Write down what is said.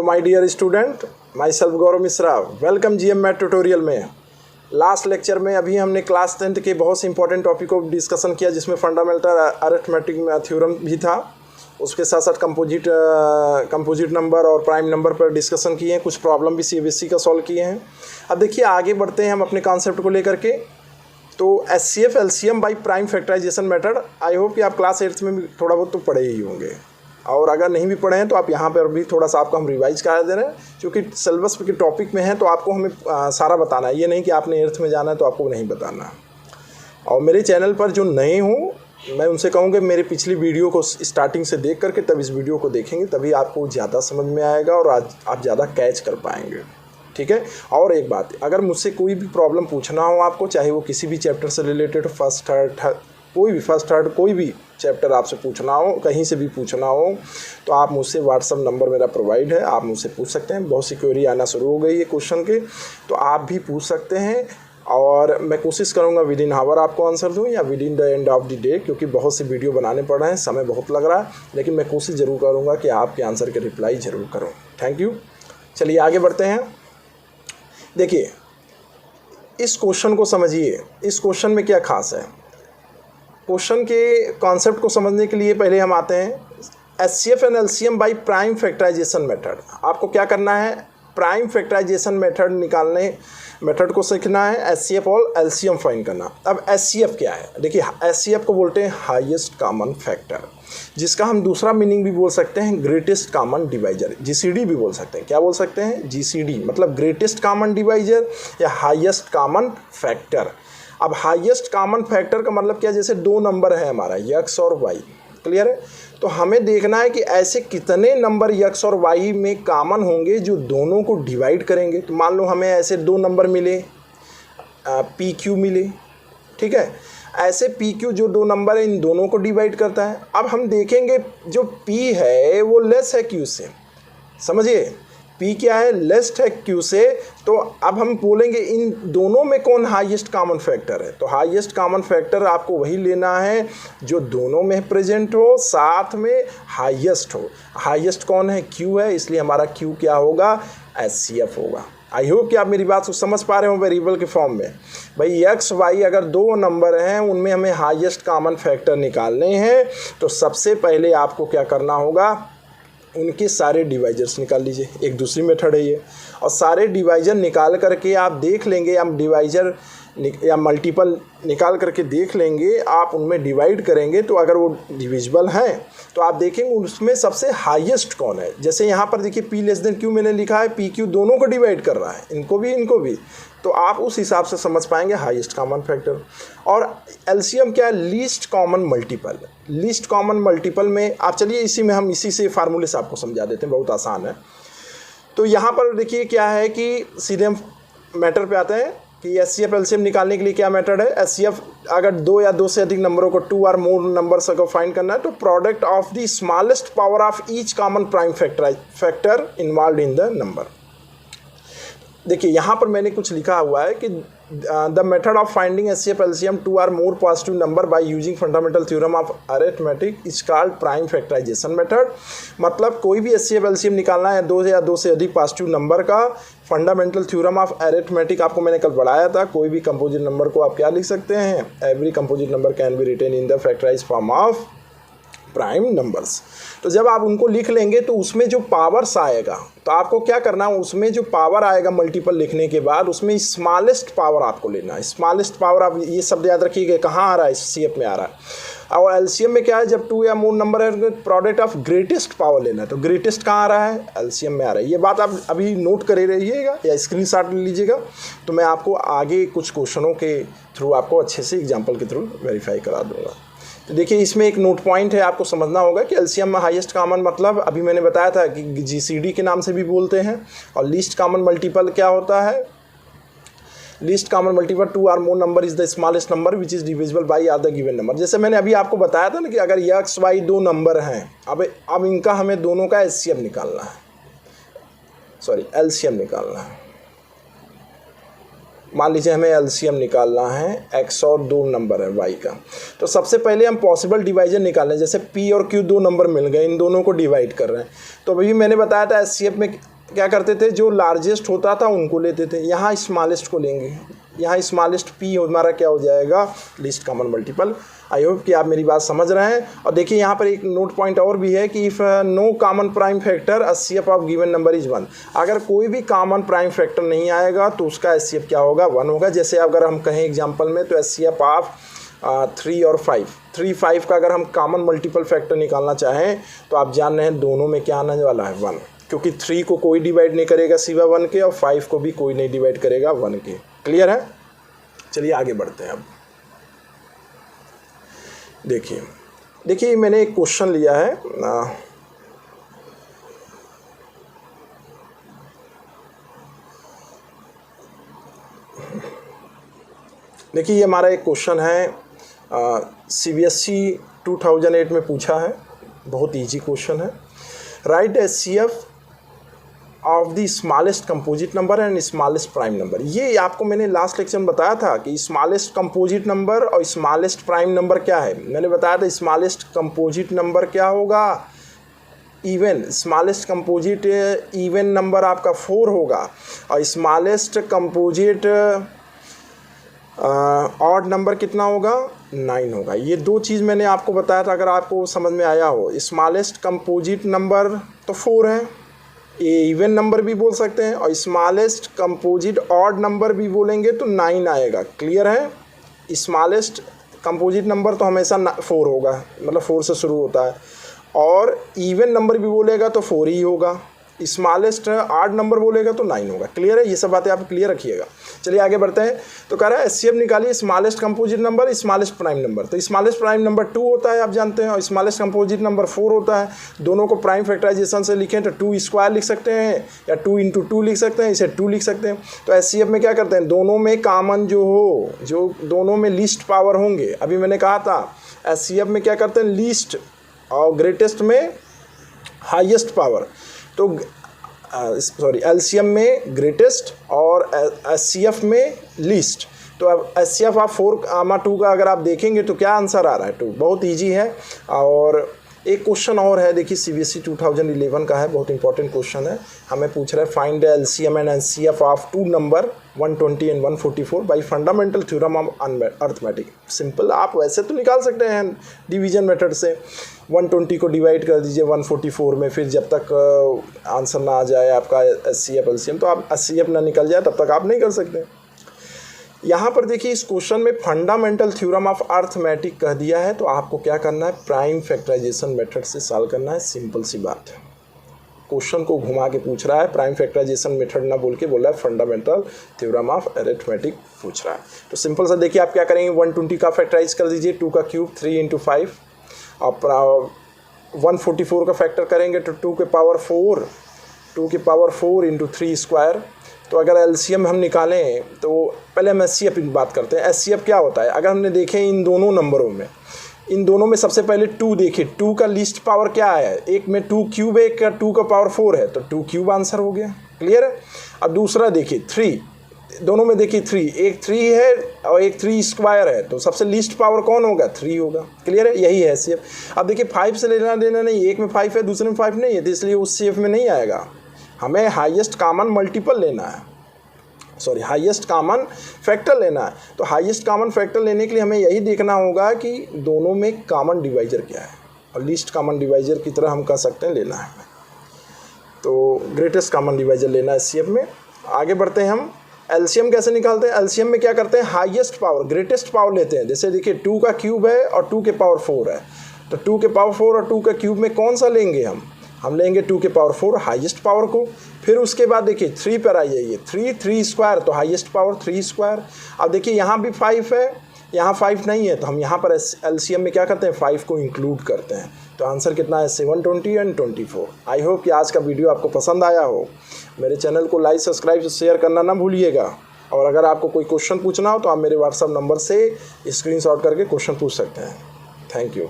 Hello my dear student, myself Gaurav Mishra. Welcome GM math tutorial में। Last lecture में अभी हमने क्लास 10th के बहुत से इंपॉर्टेंट टॉपिक को डिस्कशन किया, जिसमें फंडामेंटल अरिथमेटिक थ्योरम भी था। उसके साथ साथ कंपोजिट नंबर और प्राइम नंबर पर डिस्कशन किए हैं। कुछ प्रॉब्लम भी सीबीएसई का सॉल्व किए हैं। अब देखिए आगे बढ़ते हैं हम अपने कॉन्सेप्ट को लेकर के। तो HCF LCM by prime factorisation method, I hope कि आप क्लास 8th में भी थोड़ा बहुत तो पढ़े ही होंगे, और अगर नहीं भी पढ़े हैं तो आप यहाँ पर भी थोड़ा सा आपको हम रिवाइज करा दे रहे हैं, क्योंकि सिलेबस के टॉपिक में है तो आपको हमें सारा बताना है। ये नहीं कि आपने 8th में जाना है तो आपको नहीं बताना। और मेरे चैनल पर जो नए हों, मैं उनसे कहूँगा मेरी पिछली वीडियो को स्टार्टिंग से देख करके तब इस वीडियो को देखेंगे, तभी आपको ज़्यादा समझ में आएगा और आज आप ज़्यादा कैच कर पाएंगे। ठीक है। और एक बात, अगर मुझसे कोई भी प्रॉब्लम पूछना हो आपको, चाहे वो किसी भी चैप्टर से रिलेटेड, फर्स्ट थर्ड कोई भी चैप्टर आपसे पूछना हो, कहीं से भी पूछना हो, तो आप मुझसे व्हाट्सअप नंबर मेरा प्रोवाइड है, आप मुझसे पूछ सकते हैं। बहुत सी क्वेरी आना शुरू हो गई है क्वेश्चन के, तो आप भी पूछ सकते हैं और मैं कोशिश करूंगा विद इन आवर आपको आंसर दूं या with in the end of the day, क्योंकि बहुत से वीडियो बनाने पड़ रहे हैं, समय बहुत लग रहा है, लेकिन मैं कोशिश ज़रूर करूँगा कि आपके आंसर के रिप्लाई ज़रूर करूँ। Thank you. चलिए आगे बढ़ते हैं। देखिए इस क्वेश्चन को समझिए। इस क्वेश्चन में क्या खास है। क्वेश्चन के कॉन्सेप्ट को समझने के लिए पहले हम आते हैं HCF and LCM by prime factorisation method. आपको क्या करना है, प्राइम फैक्टराइजेशन मेथड को सीखना है, एचसीएफ और एलसीएम फाइंड करना। अब एचसीएफ क्या है, देखिए एचसीएफ को बोलते हैं हाईएस्ट कॉमन फैक्टर, जिसका हम दूसरा मीनिंग भी बोल सकते हैं ग्रेटेस्ट कॉमन डिवाइजर, जीसीडी भी बोल सकते हैं। क्या बोल सकते हैं, जीसीडी, मतलब ग्रेटेस्ट कॉमन डिवाइजर या हाईएस्ट कॉमन फैक्टर। अब हाईएस्ट कॉमन फैक्टर का मतलब क्या, जैसे दो नंबर है हमारा यक्स और वाई, क्लियर है, तो हमें देखना है कि ऐसे कितने नंबर यक्स और वाई में कॉमन होंगे जो दोनों को डिवाइड करेंगे। तो मान लो हमें ऐसे दो नंबर मिले, पी क्यू मिले, ठीक है, ऐसे पी क्यू जो दो नंबर है इन दोनों को डिवाइड करता है। अब हम देखेंगे जो पी है वो लेस है क्यू से, समझिए P क्या है, लेस्ट है Q से। तो अब हम बोलेंगे इन दोनों में कौन हाईएस्ट कॉमन फैक्टर है। तो हाईएस्ट कॉमन फैक्टर आपको वही लेना है जो दोनों में प्रेजेंट हो, साथ में हाईएस्ट हो। हाईएस्ट कौन है, Q है, इसलिए हमारा Q क्या होगा, HCF होगा। आई होप कि आप मेरी बात को समझ पा रहे हो वेरिएबल के फॉर्म में। भाई एक्स वाई अगर दो नंबर हैं, उनमें हमें हाईएस्ट कॉमन फैक्टर निकालने हैं, तो सबसे पहले आपको क्या करना होगा, उनके सारे डिवाइजर्स निकाल लीजिए। एक दूसरी मेथड है ये। और सारे डिवाइजर निकाल करके आप देख लेंगे, हम डिवाइजर या मल्टीपल निकाल करके देख लेंगे, आप उनमें डिवाइड करेंगे तो अगर वो डिविजिबल हैं तो आप देखेंगे उसमें सबसे हाईएस्ट कौन है। जैसे यहाँ पर देखिए P लेस देन Q मैंने लिखा है, पी क्यू दोनों को डिवाइड कर रहा है, इनको भी, तो आप उस हिसाब से समझ पाएंगे हाईएस्ट कॉमन फैक्टर। और एलसीएम क्या है, least common multiple. Least common multiple में आप चलिए इसी से फार्मूले से आपको समझा देते हैं, बहुत आसान है। तो यहाँ पर देखिए क्या है कि सीधे हम मैटर पे आते हैं कि एचसीएफ एलसीएम निकालने के लिए क्या मेथड है। एचसीएफ अगर दो या दो से अधिक नंबरों को, टू और मोर नंबर्स को फाइंड करना है, तो product of the smallest power of each common prime factor involve in the number. देखिए यहाँ पर मैंने कुछ लिखा हुआ है कि the method of finding HCF LCM two or more positive number by using fundamental theorem of arithmetic is called prime factorisation method. मतलब कोई भी एचसीएफ एलसीएम निकालना है दो या दो से अधिक पॉजिटिव नंबर का, फंडामेंटल थ्योरम ऑफ अरिथमेटिक आपको मैंने कल पढ़ाया था। कोई भी कंपोजिट नंबर को आप क्या लिख सकते हैं, every composite number can be written in the factorised form of prime numbers. तो जब आप उनको लिख लेंगे तो उसमें जो पावर्स आएगा, तो आपको क्या करना है, उसमें जो पावर आएगा मल्टीपल लिखने के बाद उसमें स्मॉलेस्ट पावर आपको लेना है। स्मॉलेस्ट पावर, आप ये शब्द याद रखिएगा, कहाँ आ रहा है, सीएफ में आ रहा है। और एलसीएम में क्या है, जब टू या मोर नंबर है प्रोडक्ट ऑफ ग्रेटेस्ट पावर लेना है। तो ग्रेटेस्ट कहाँ आ रहा है, एलसीएम में आ रहा है। ये बात आप अभी नोट करे रहिएगा या स्क्रीनशॉट ले लीजिएगा, तो मैं आपको आगे कुछ क्वेश्चनों के थ्रू आपको अच्छे से एग्जाम्पल के थ्रू वेरीफाई करा दूँगा। तो देखिए इसमें एक नोट पॉइंट है, आपको समझना होगा कि एलसीएम में हाईएस्ट कॉमन मतलब अभी मैंने बताया था कि जीसीडी के नाम से भी बोलते हैं। और लीस्ट कॉमन मल्टीपल क्या होता है, least common multiple two or more number is the smallest number which is divisible by are the given number. जैसे मैंने अभी आपको बताया था ना कि अगर एक्स वाई दो नंबर हैं, अब इनका हमें दोनों का एचसीएफ निकालना है, सॉरी एलसीएम निकालना है। मान लीजिए हमें एलसीएम निकालना है, एक्स और दो नंबर है वाई का। तो सबसे पहले हम पॉसिबल डिवाइजर निकालें, जैसे पी और क्यू दो नंबर मिल गए, इन दोनों को डिवाइड कर रहे हैं। तो अभी मैंने बताया था एचसीएफ में क्या करते थे, जो लार्जेस्ट होता था उनको लेते थे, यहाँ स्मॉलेस्ट को लेंगे, यहाँ स्मॉलेस्ट पी हमारा क्या हो जाएगा, लीस्ट कॉमन मल्टीपल। आई होप कि आप मेरी बात समझ रहे हैं। और देखिए यहाँ पर एक नोट पॉइंट और भी है कि if no common prime factor HCF of given number is 1, अगर कोई भी कॉमन प्राइम फैक्टर नहीं आएगा तो उसका HCF क्या होगा, 1 होगा। जैसे अगर हम कहें एग्जाम्पल में, तो HCF ऑफ 3 और 5, 3, 5 का अगर हम कॉमन मल्टीपल फैक्टर निकालना चाहें तो आप जान रहे हैं दोनों में क्या आने वाला है, 1, क्योंकि 3 को कोई डिवाइड नहीं करेगा सिवा 1 के, और 5 को भी कोई नहीं डिवाइड करेगा 1 के। क्लियर है? चलिए आगे बढ़ते हैं। अब देखिए मैंने एक क्वेश्चन लिया है, देखिए ये हमारा एक क्वेश्चन है, CBSE 2008 में पूछा है, बहुत इजी क्वेश्चन है। Right HCF of the smallest composite number and smallest prime number. ये आपको मैंने लास्ट लेक्चर में बताया था कि स्मॉलेस्ट कंपोजिट नंबर और स्मॉलेस्ट प्राइम नंबर क्या है। मैंने बताया था स्मॉलेस्ट कंपोजिट नंबर क्या होगा, even, smallest composite even number आपका 4 होगा, और स्मॉलेस्ट कंपोजिट ऑड नंबर कितना होगा, 9 होगा। ये 2 चीज़ मैंने आपको बताया था, अगर आपको समझ में आया हो। स्मॉलेस्ट कंपोजिट नंबर तो 4 है, ये इवन नंबर भी बोल सकते हैं, और स्मॉलेस्ट कंपोजिट ऑड नंबर भी बोलेंगे तो 9 आएगा। क्लियर है? स्मॉलेस्ट कंपोजिट नंबर तो हमेशा 4 होगा, मतलब 4 से शुरू होता है, और इवन नंबर भी बोलेगा तो 4 ही होगा, स्मॉलेस्ट ऑड नंबर बोलेगा तो 9 होगा। क्लियर है? ये सब बातें आप क्लियर रखिएगा। चलिए आगे बढ़ते हैं। तो कह रहा है HCF निकालिए smallest composite number, smallest prime number. तो स्मॉलेस्ट प्राइम नंबर 2 होता है, आप जानते हैं, और स्मॉलेस्ट कंपोजिट नंबर 4 होता है। दोनों को प्राइम फैक्टराइजेशन से लिखें तो 2 स्क्वायर लिख सकते हैं, या 2 × 2 लिख सकते हैं, इसे 2 लिख सकते हैं। तो HCF में क्या करते हैं, दोनों में कॉमन जो हो, जो दोनों में लीस्ट पावर होंगे, अभी मैंने कहा था HCF में क्या करते हैं, लीस्ट, और ग्रेटेस्ट में हाईएस्ट पावर। तो LCM में ग्रेटेस्ट और HCF में लीस्ट। तो अब HCF ऑफ 4, 2 का अगर आप देखेंगे तो क्या आंसर आ रहा है, 2। बहुत इजी है। और एक क्वेश्चन और है, देखिए CBSE 2011 का है, बहुत इंपॉर्टेंट क्वेश्चन है। हमें पूछ रहा है find LCM and HCF of 2 number 120 and 144 by fundamental theorem of arithmetic. Simple, आप वैसे तो निकाल सकते हैं डिवीजन मेथड से, 120 को डिवाइड कर दीजिए 144 में, फिर जब तक आंसर ना आ जाए आपका HCF LCM, तो आप HCF ना निकल जाए तब तक आप नहीं कर सकते। यहाँ पर देखिए इस क्वेश्चन में फंडामेंटल थ्योरम ऑफ अर्थमेटिक कह दिया है, तो आपको क्या करना है, प्राइम फैक्टराइजेशन मेथड से सॉल्व करना है। सिंपल सी बात है, क्वेश्चन को घुमा के पूछ रहा है, प्राइम फैक्टराइजेशन मेथड ना बोल के बोल रहा है फंडामेंटल थ्योरम ऑफ अरिथमेटिक पूछ रहा है। तो सिंपल सा देखिए आप क्या करेंगे, 120 का फैक्टराइज कर दीजिए, 2 का क्यूब 3 × 5, और 144 का फैक्टर करेंगे तो 2 के पावर 4 × 3 स्क्वायर। तो अगर LCM हम निकालें तो पहले हम HCF की बात करते हैं। HCF क्या होता है, अगर हमने देखें इन दोनों नंबरों में, इन दोनों में सबसे पहले 2 देखिए, 2 का लीस्ट पावर क्या है, एक में 2 क्यूब है, एक का 2 का पावर 4 है, तो 2 क्यूब आंसर हो गया। क्लियर है? अब दूसरा देखिए 3, दोनों में देखिए 3, एक 3 है और एक 3 स्क्वायर है, तो सबसे लीस्ट पावर कौन होगा, 3 होगा। क्लियर है? यही है HCF। अब देखिए 5 से लेना देना नहीं, एक में 5 है दूसरे में 5 नहीं है, तो इसलिए उस CF में नहीं आएगा। हमें हाईएस्ट कॉमन मल्टीपल लेना है, सॉरी हाईएस्ट कॉमन फैक्टर लेना है। तो हाईएस्ट कॉमन फैक्टर लेने के लिए हमें यही देखना होगा कि दोनों में कॉमन डिवाइजर क्या है, और लीस्ट कॉमन डिवाइजर की तरह हम कह सकते हैं लेना है हमें। तो ग्रेटेस्ट कॉमन डिवाइजर लेना है HCF में। आगे बढ़ते हैं हम। LCM कैसे निकालते हैं, LCM में क्या करते हैं, हाईएस्ट पावर ग्रेटेस्ट पावर लेते हैं। जैसे देखिए 2 का क्यूब है और 2 के पावर 4 है, तो 2 के पावर 4 और 2 का क्यूब में कौन सा लेंगे हम लेंगे 2 के पावर 4 हाईएस्ट पावर को। फिर उसके बाद देखिए 3 पर आ जाइए, 3 स्क्वायर, तो हाईएस्ट पावर 3 स्क्वायर। अब देखिए यहाँ भी 5 है, यहाँ 5 नहीं है, तो हम यहाँ पर LCM में क्या करते हैं, 5 को इंक्लूड करते हैं। तो आंसर कितना है, 720 एंड 24। आई होप कि आज का वीडियो आपको पसंद आया हो। मेरे चैनल को लाइक, सब्सक्राइब, शेयर करना ना भूलिएगा। और अगर आपको कोई क्वेश्चन पूछना हो तो आप मेरे WhatsApp नंबर से स्क्रीनशॉट करके क्वेश्चन पूछ सकते हैं। Thank you.